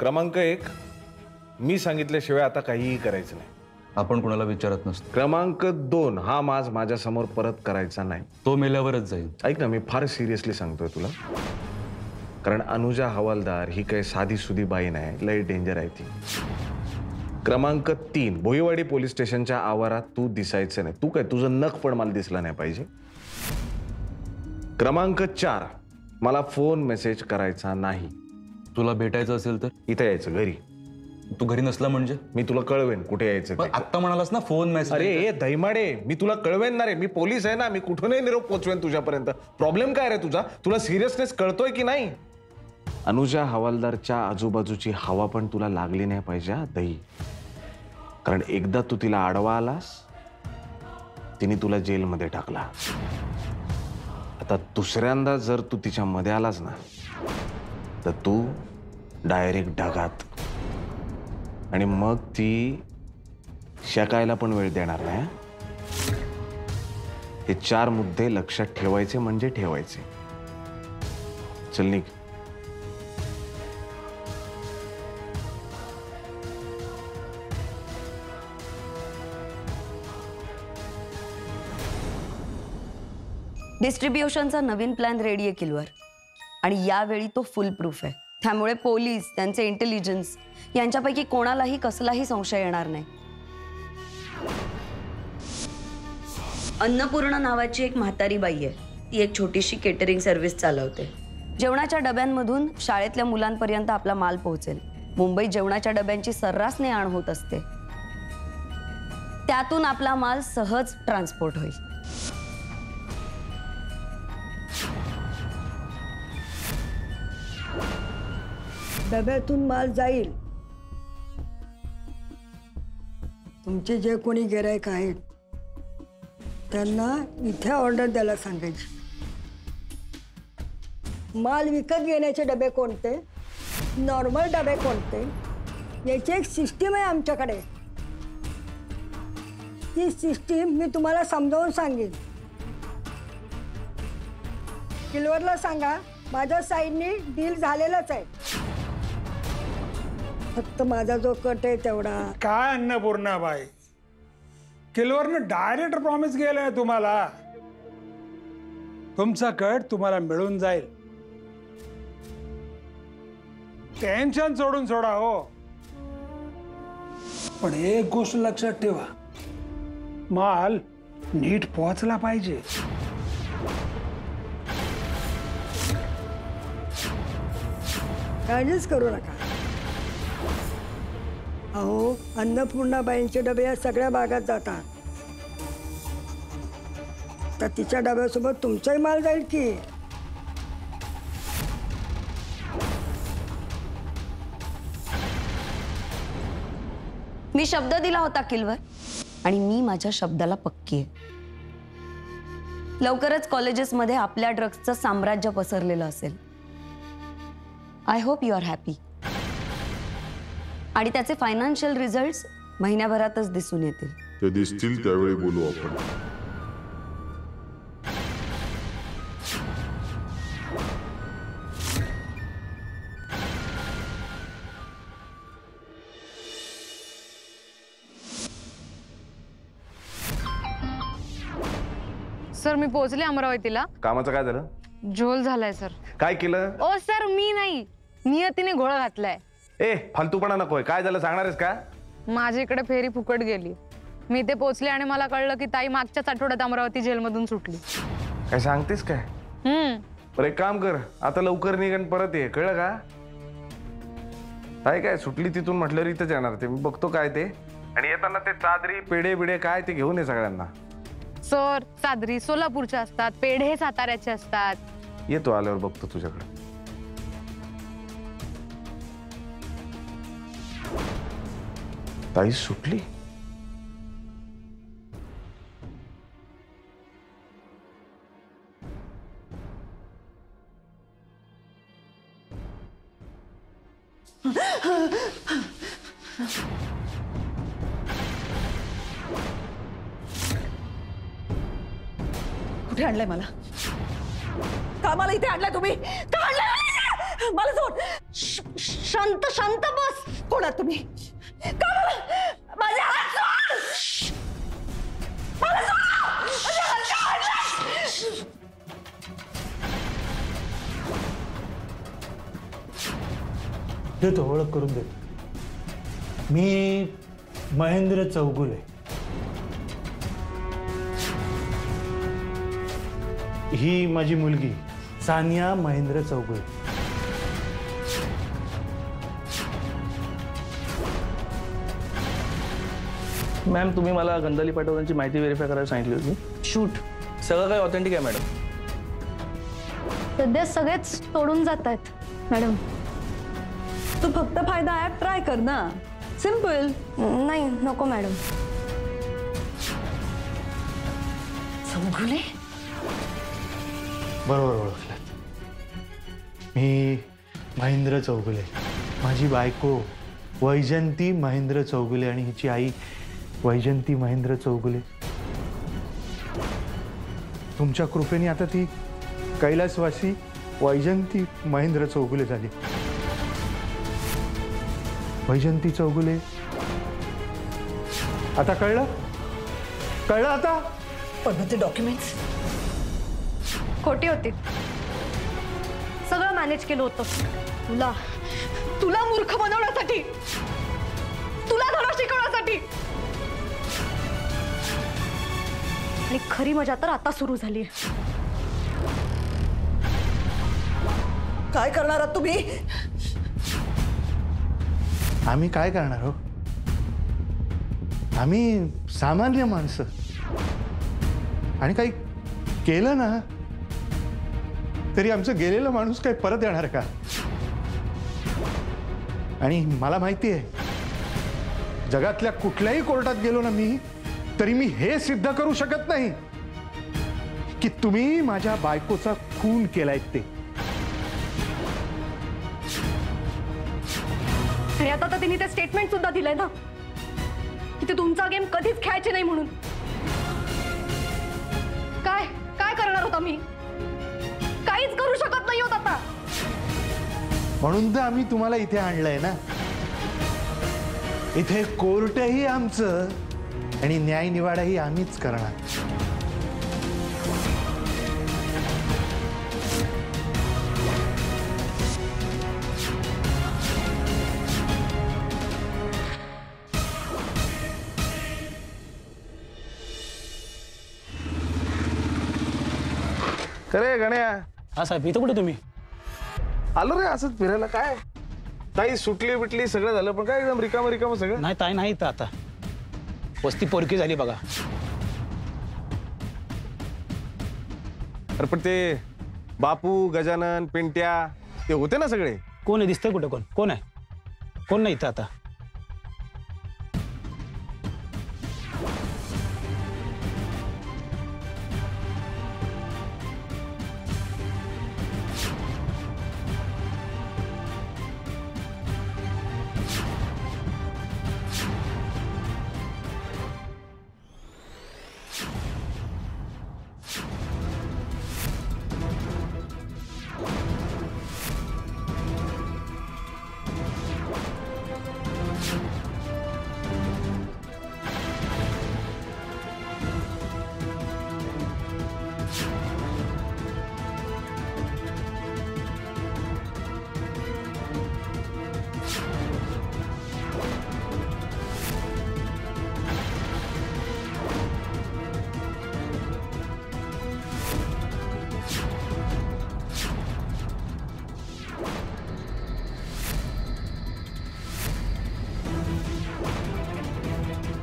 क्रमांक 1, मी सांगितल्याशिवाय आता काहीही करायचं नाही. आपण कोणाला विचारत नसतो. क्रमांक 2, हा माज माझ्यासमोर परत करायचा नाही. तो मेल्यावरच जाईल. ऐक ना, मी फार सिरियसली सांगतोय तुला, कारण अनुजा हवालदार ही काही साधी सुधी बाई नाही, लय डेंजर आहे ती. क्रमांक 3, भोईवाडी पोलीस स्टेशनच्या आवारात तू दिसायचं नाही. तू काय, तुझं नख पण मला दिसला नाही पाहिजे. क्रमांक 4, मला फोन मेसेज करायचा नाही. तुला भेटायचं असेल तर इथे यायचं घरी. तू घरी नसला म्हणजे मी तुला कळवेन कुठे यायचं ते. आत्ता म्हणालास ना फोन मेसेज. अरे दैमाडे, मी तुला कळवेन ना रे. मी पोलीस आहे ना, मी कुठूनही निरोप पोचवेन तुझ्यापर्यंत. प्रॉब्लेम काय रे तुझा? तुला सिरियसनेस कळतोय की नाही? अनुजा हवालदारच्या आजूबाजूची हवा पण तुला लागली नाही पाहिजे दही. कारण एकदा तू तिला आडवा आलास, तिने तुला जेलमध्ये टाकला. आता दुसऱ्यांदा जर तू तिच्या मध्ये आलास ना, तर तू डायरेक्ट ढगात. आणि मग ती शेकायला पण वेळ देणार नाही. हे 4 मुद्दे लक्षात ठेवायचे म्हणजे ठेवायचे. चल निघ. डिस्ट्रीब्युशनचा नवीन प्लॅन रेडी आहे किलवर, आणि यावेळी तो फुल प्रूफ आहे. त्यामुळे पोलीस, त्यांचे इंटेलिजन्स यांच्यापैकी कोणालाही कसलाही संशय येणार नाही. अन्नपूर्णा नावाची एक म्हातारी बाई आहे. ती एक छोटीशी केटरिंग सर्व्हिस चालवते. जेवणाच्या डब्यांमधून शाळेतल्या मुलांपर्यंत आपला माल पोहोचेल. मुंबईत जेवणाच्या डब्यांची सर्रास ने-आण होत असते. त्यातून आपला माल सहज ट्रान्सपोर्ट होईल. डब्यातून माल जाईल. तुमचे जे कोणी गिराईक आहेत त्यांना इथे ऑर्डर द्यायला सांगायची. माल विकत घेण्याचे डबे कोणते, नॉर्मल डबे कोणते, याची एक सिस्टीम आहे आमच्याकडे. ती सिस्टीम मी तुम्हाला समजावून सांगेन. किलवरला सांगा माझ्या साईडनी डील झालेलाच आहे. फक्त माझा जो कट आहे तेवढा. काय अन्नपूर्णाबाई, किलवरनं डायरेक्ट प्रॉमिस केलंय तुम्हाला. तुमचा कट तुम्हाला मिळून जाईल. टेन्शन सोडून सोडा हो. पण एक गोष्ट लक्षात ठेवा, माल नीट पोहोचला पाहिजे. काळजीच करू नका. अहो, अन्नपूर्णाबाईंचे डबे या सगळ्या भागात जातात. तर तिच्या डब्यासोबत तुमचाही माल जाईल की. मी शब्द दिला होता किलवर, आणि मी माझ्या शब्दाला पक्की आहे. लवकरच कॉलेजेसमध्ये आपल्या ड्रग्सचं साम्राज्य पसरलेलं असेल. I hope you are happy. आणि त्याचे फायनान्शियल रिझल्ट्स महिन्याभरातच दिसून येतील. ते दिसतील त्यावेळी बोलू आपण. सर मी पोहोचले अमरावतीला. कामाचं काय झालं? झोल झालाय सर. काय केलं? ओ सर मी नाही, नियतीने घोळ घातलाय. ए फालतूपणा नकोय. काय झालं सांगणार आहेस का? माझी इकडे फेरी फुकट गेली. मी ते पोहोचले आणि मला कळलं की ताई मागच्याच आठवड्यात अमरावती जेलमधून सुटली. काय सांगतेस काय? बरं एक काम कर, आता लवकर निघण परत ये. कळलं का? काय सुटली तिथून म्हटलं इथंच येणार ते. मी बघतो काय ते. आणि येताना ते चादरी पेढे बिडे काय ते घेऊन ये सगळ्यांना. सर चादरी सोलापूरच्या असतात, पेढे साताऱ्याचे असतात. येतो आल्यावर बघतो तुझ्याकडे. ताई सुटली. कुठे आणलंय मला? कामाला इथे आणलंय तुम्ही? का आणलंय मला? सोड. शांत शांत बस. कोणा तुम्ही? माझे हात सोड. मला सोड. माझे हात सोड. देतो, ओळख करून देतो. मी महेंद्र चौगुले. ही माझी मुलगी सानिया महेंद्र चौगुले. मॅम तुम्ही मला गंधाली पाटोदांची माहिती व्हेरीफाय करायला सांगितली होती. शूट. सगळं काही ऑथेंटिक आहे मॅडम. सध्या सगळेच तोडून जात आहेत मॅडम. तू फक्त फायदा ऍप ट्राय कर ना. सिंपल. नाही नको मॅडम. चौगुले. बरोबर ओळखलं. मी महेंद्र चौगुले. माझी बायको वैजंती महेंद्र चौगुले आणि हिची आई वैजंती महेंद्र चौगुले. तुमच्या कृपेने आता ती कैलासवासी वैजंती महेंद्र चौगुले झाली. वैजंती चौगुले. आता कळलं? कळलं आता? पण ते डॉक्युमेंट्स खोटी होती. सगळं मॅनेज केलं होतं तुला तुला मूर्ख बनवण्यासाठी, तुला धडा शिकवण्यासाठी. आणि खरी मजा तर आता सुरू झाली. काय करणार आहात तुम्ही? आम्ही काय करणार हो? आम्ही सामान्य माणसं. आणि काही केलं ना तरी आमचं गेलेला माणूस काही परत येणार का? आणि मला माहिती आहे जगातल्या कुठल्याही कोर्टात गेलो ना मी तरी मी हे सिद्ध करू शकत नाही की तुम्ही माझ्या बायकोचा खून केलाय ते. आणि आता तर तिने ते स्टेटमेंट सुद्धा दिलंय ना की ते तुमचा गेम कधीच खेळायचे नाही म्हणून. काय काय करणार होता मी? काहीच करू शकत नाही होत आता. म्हणून तर आम्ही तुम्हाला इथे आणलंय ना. इथे कोर्टही आमचं आणि न्यायनिवाडाही आम्हीच करणार. अरे गण्या, हा साहेब इथं कुठे तुम्ही? आलो रे असंच फिरायला. काय ताई सुटली बिटली सगळं झालं पण काय एकदम रिकामं रिकामं सगळं. नाही ताई नाही इथं आता. वस्ती पोरकी झाली बघा. अरे पण ते बापू गजानन पिंट्या ते होते ना सगळे. कोण आहे? दिसतंय कुठं? कोण आहे? कोण नाही इथं आता.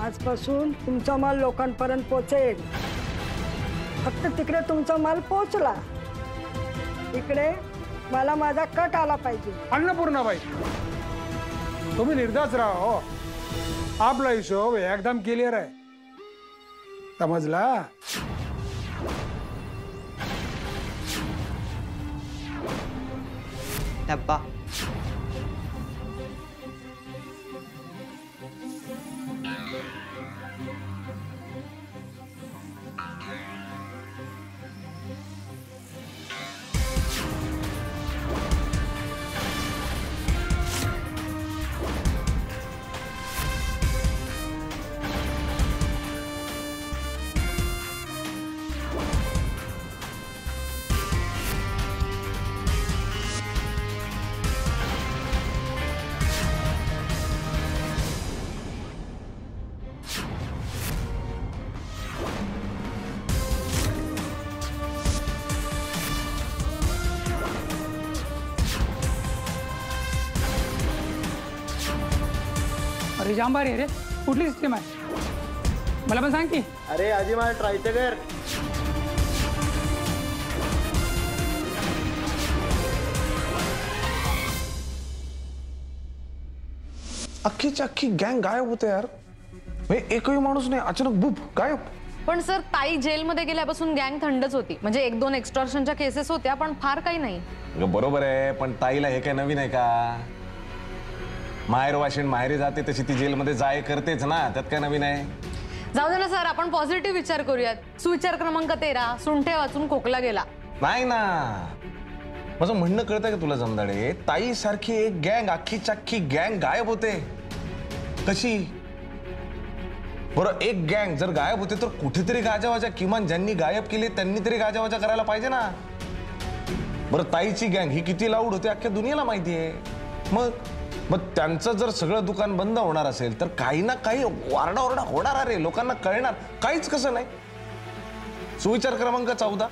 आजपासून तुमचा माल लोकांपर्यंत पोहोचेल. फक्त तिकडे तुमचा माल पोहोचला, इकडे मला माझा कट आला पाहिजे. अन्नपूर्णाबाई तुम्ही निर्धास्त राहा हो. आपला हिशोब एकदम क्लिअर आहे. समजला? डब्बा अरे जाम भारी आहे रे. कुठली सिस्टीम आहे मला पण सांग की. अरे आजी मला ट्राय तर कर. अख्खीची अख्खी गँग गायब होते यार. म्हणजे एकही माणूस नाही, अचानक बुप गायब. पण सर ताई जेलमध्ये गेल्यापासून गँग थंडच होती. म्हणजे 1-2 एक्स्टॉर्शनच्या केसेस होत्या पण फार काही नाही. बरोबर आहे, पण ताईला हे काय नवीन आहे का? माहेर वाशिण माहेरी जाते तशी ती जेलमध्ये जाय करतेच ना, त्यात काय नवीन आहे? जाऊ दे ना सर, आपण पॉझिटिव्ह विचार करूयात. सुविचार क्रमांक 13, सुंठे वाचून खोकला गेला. नाही ना, माझं म्हणणं कळतंय का तुला जमदाडे? ताई सारखी एक गँग, अख्खीची अख्खी गँग गायब होते. कशी? बरं, एक गँग जर गायब होते तर कुठेतरी गाजावाजा, किमान ज्यांनी गायब केले त्यांनी तरी गाजावाजा करायला पाहिजे ना. बरं, ताईची गँग ही किती लाऊड होते अख्ख्या दुनियाला माहिती आहे. मग त्यांचं जर सगळं दुकान बंद होणार असेल तर काही ना काही वारडाओरडा होणार. अरे लोकांना कळणार काहीच कसं नाही. सुविचार क्रमांक 14,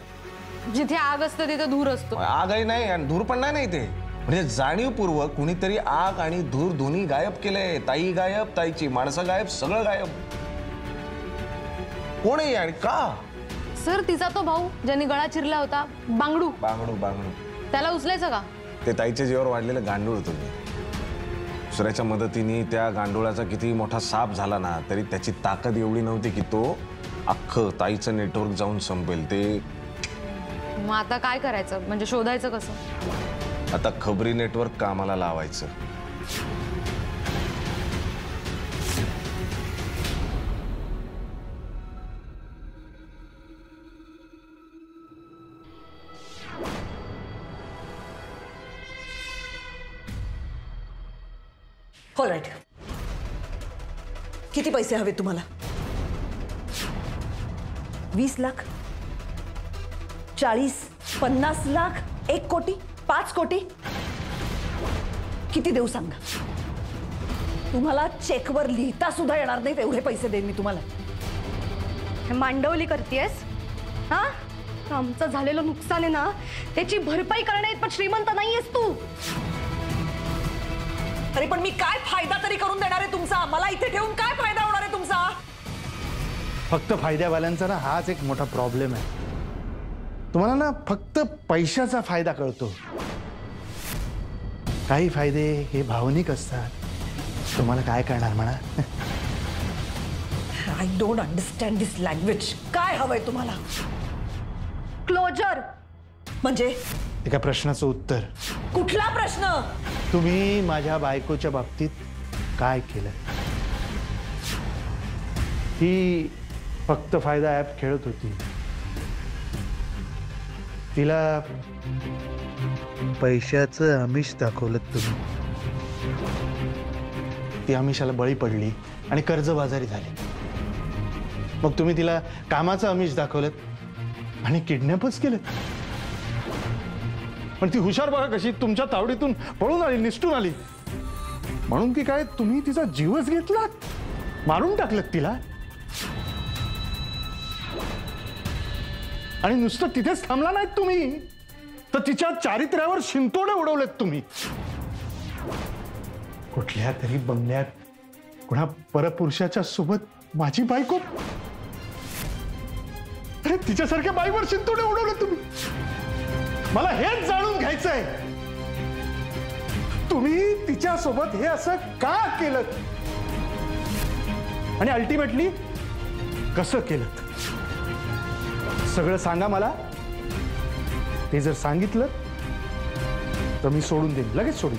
जिथे आग असते तिथे धूर असतो. आगही नाही आणि धूर पण नाही ते. म्हणजे जाणीवपूर्वक कुणीतरी आग आणि धूर दोन्ही गायब केलंय. ताई गायब, ताईची माणसं गायब, सगळं गायब. कोण आहे आणि का? सर तिचा तो भाऊ ज्यांनी गळा चिरला होता, बांगडू. त्याला उचलायचं का? ते ताईच्या जीवावर वाढलेलं गांडूळ होतं. दुसऱ्याच्या मदतीने त्या गांडुळाचा किती मोठा साप झाला ना तरी त्याची ताकद एवढी नव्हती की तो अख्खं ताईचं नेटवर्क जाऊन संपेल. ते मग आता काय करायचं? म्हणजे शोधायचं कसं? आता खबरी नेटवर्क कामाला लावायचं. ऑलराईट. किती पैसे हवे तुम्हाला? 20 लाख, 40, 50 लाख, 1 कोटी, 5 कोटी? किती देऊ सांगा. तुम्हाला चेकवर लिहिता सुद्धा येणार नाही एवढे पैसे देईन मी तुम्हाला. मांडवली करतेस हा? आमचं झालेलं नुकसान आहे ना त्याची भरपाई करण्यात पण श्रीमंत नाहीयेस तू. अरे पण मी काय फायदा तरी करून देणार आहे तुमचा? मला इथे ठेवून काय फायदा होणार आहे तुमचा? फक्त फायद्यावाल्यांचा ना हाच एक मोठा प्रॉब्लेम आहे. तुम्हाला ना फक्त पैशाचा फायदा कळतो. काही फायदे हे भावनिक असतात. तुम्हाला काय करणार म्हणा. I don't understand this language. काय हवंय तुम्हाला? क्लोजर म्हणजे एका प्रश्नाचं उत्तर. कुठला प्रश्न? तुम्ही माझ्या बायकोच्या बाबतीत काय केलं? ही फक्त फायदा ॲप खेळत होती. तिला पैशाचं आमिष दाखवलं तुम्ही. ती आमिषाला बळी पडली आणि कर्जबाजारी झाली. मग तुम्ही तिला कामाचं आमिष दाखवलं आणि किडनॅपच केलं. पण ती हुशार बघा कशी तुमच्या तावडीतून पळून आली, निसटून आली. म्हणून की काय तुम्ही तिचा जीवच घेतला, मारून टाकलं तिला. आणि नुसतं तिथेच थांबला नाहीत तुम्ही, तर तिच्या चारित्र्यावर शिंतोडे उडवलेत तुम्ही. कुठल्या तरी बंगल्यात कुणा परपुरुषाच्या सोबत माझी बायको. अरे तिच्यासारख्या बाईवर शिंतोडे उडवले तुम्ही. मला हेच जाणून घ्यायचंय, तुम्ही तिच्यासोबत हे असं का केलं आणि अल्टिमेटली कसं केलं? सगळं सांगा मला. ते जर सांगितलं तर मी सोडून देईन, लगेच सोडून.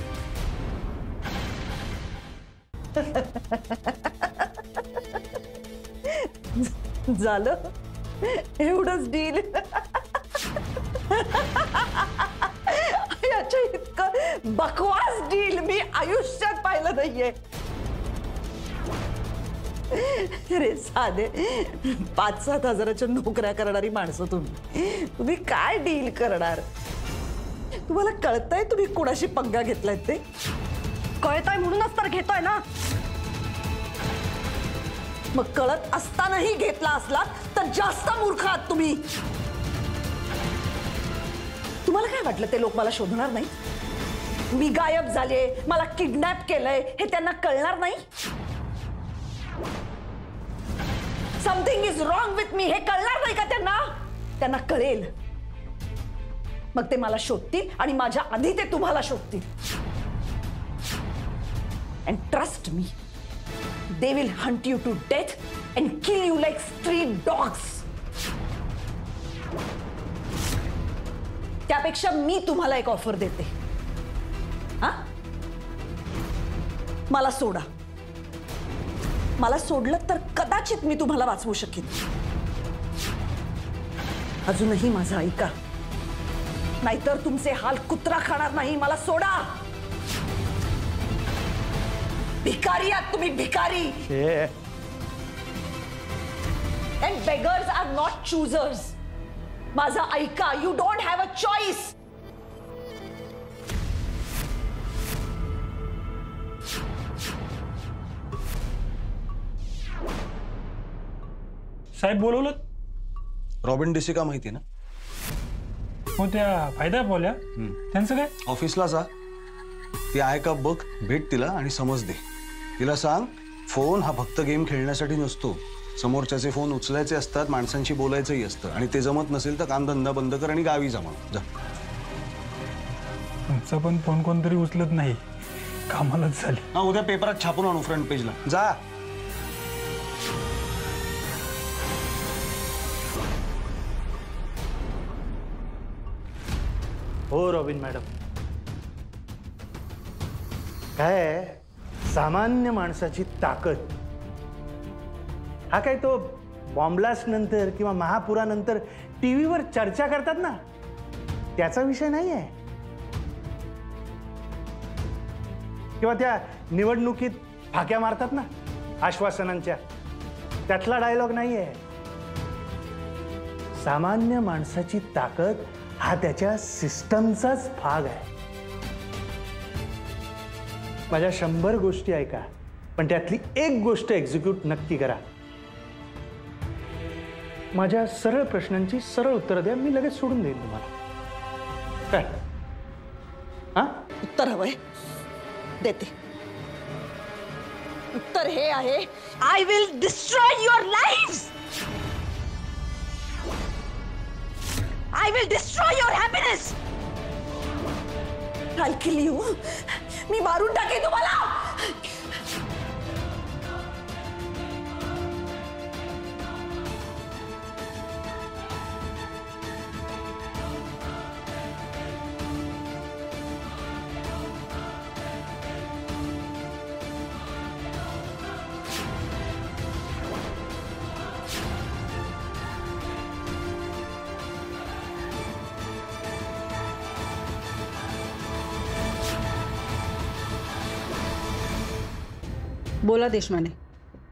झालं एवढंच डील. याच्या इतकं बकवास डील मी आयुष्यात पाहिलं नाहीये. अरे साधे 5-7 हजाराच्या नोकऱ्या करणारी माणसं तुम्ही काय डील करणार? तुम्हाला कळतंय तुम्ही कोणाशी पंगा घेतलाय ते? कळतंय म्हणूनच तर घेतोय ना. मग कळत असतानाही घेतला असलात तर जास्त मूर्ख आहात तुम्ही. तुम्हाला काय वाटलं ते लोक मला शोधणार नाही? मी गायब झाले, मला किडनॅप केलंय हे त्यांना कळणार नाही? Something is wrong with me हे कळणार नाही का त्यांना? त्यांना कळेल, मग ते मला शोधतील आणि माझ्या आधी ते तुम्हाला शोधतील. And trust me, they will hunt you to death and kill you like street dogs. त्यापेक्षा मी तुम्हाला एक ऑफर देते. हा, मला सोडा. मला सोडलं तर कदाचित मी तुम्हाला वाचवू शकेन. अजूनही माझं ऐका, नाहीतर तुमचे हाल कुत्रा खाणार नाही. मला सोडा. भिकारी आहात तुम्ही, भिकारी. And beggars are not choosers. माझं ऐका, you don't have a choice. साहेब बोलवलं? रॉबिन डिसिका माहिती ना? हो, त्या फायदा बोल्या त्यांचं काय? ऑफिसला जा, ती आहे का बघ, भेट तिला आणि समज दे. तिला सांग, फोन हा फक्त गेम खेळण्यासाठी नसतो. समोरच्याचे फोन उचलायचे असतात, माणसांशी बोलायचंही असतं. आणि ते जमत नसेल तर कामधंदा बंद कर आणि गावी जा म्हणून जा. तुमचा पण फोन कोणतरी उचलत नाही, कामालाच झाली. हा, उद्या पेपरात छापून आणू फ्रंट पेजला. जा. हो रॉबिन मॅडम, काय सामान्य माणसाची ताकद, हा काय तो बॉम्ब्लास्ट नंतर किंवा महापुरानंतर टीव्हीवर चर्चा करतात ना, त्याचा विषय नाही आहे. किंवा त्या निवडणुकीत फाक्या मारतात ना आश्वासनांच्या, त्यातला डायलॉग नाही आहे. सामान्य माणसाची ताकद हा त्याच्या सिस्टमचाच भाग आहे. माझ्या 100 गोष्टी ऐका, पण त्यातली एक गोष्ट एक्झिक्यूट नक्की करा. माझ्या सरळ प्रश्नांची सरळ उत्तरं द्या, मी लगेच सोडून देईन तुम्हाला. काय? हा, उत्तर हवंय? देते. उत्तर हे आहे, I will destroy your live. I will destroy your happiness. I'll kill you. मी मारून टाकेन तुम्हाला. बोला देशमाने,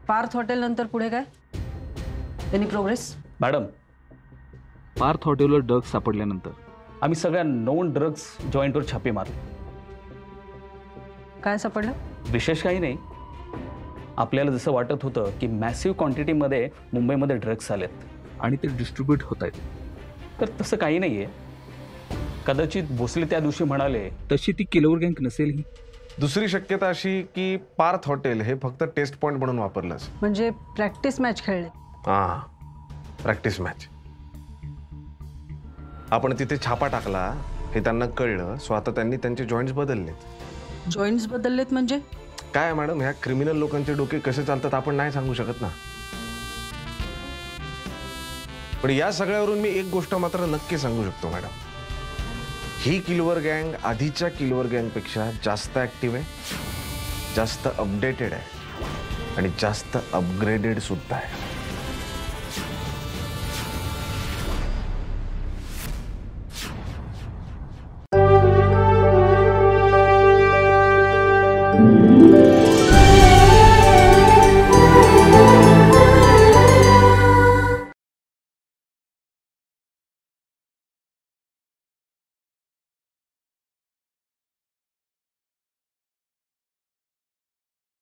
पार्थ हॉटेल नंतर पुढे काय? Any progress? मॅडम, पार्थ हॉटेलवर ड्रग्ज सापडल्यानंतर आम्ही सगळ्या नोन ड्रग्ज जॉईंटवर छापे मारले. काय सापडलं? विशेष काही नाही. आपल्याला जसं वाटत होतं की मॅसिव्ह क्वांटिटीमध्ये मुंबईमध्ये ड्रग्ज आलेत आणि ते डिस्ट्रीब्यूट होत आहेत, तर तसं काही नाही आहे. कदाचित भोसले त्या दिवशी म्हणाले तशी ती किलोवर गँग नसेल. ही दुसरी शक्यता अशी की पार्थ हॉटेल हे फक्त टेस्ट पॉइंट म्हणून वापरलंच. म्हणजे प्रॅक्टिस मॅच खेळले. हा, प्रॅक्टिस मॅच. आपण तिथे छापा टाकला हे त्यांना कळलं, सो आता त्यांनी त्यांचे जॉईंट्स बदललेत. जॉईंट्स बदललेत म्हणजे काय मॅडम, ह्या क्रिमिनल लोकांचे डोके कसे चालतात आपण नाही सांगू शकत ना. पण या सगळ्यावरून मी एक गोष्ट मात्र नक्की सांगू शकतो मॅडम, ही किलवर गँग आधीच्या किलवर गँगपेक्षा जास्त ऍक्टिव्ह आहे, जास्त अपडेटेड आहे आणि जास्त अपग्रेडेड सुद्धा आहे.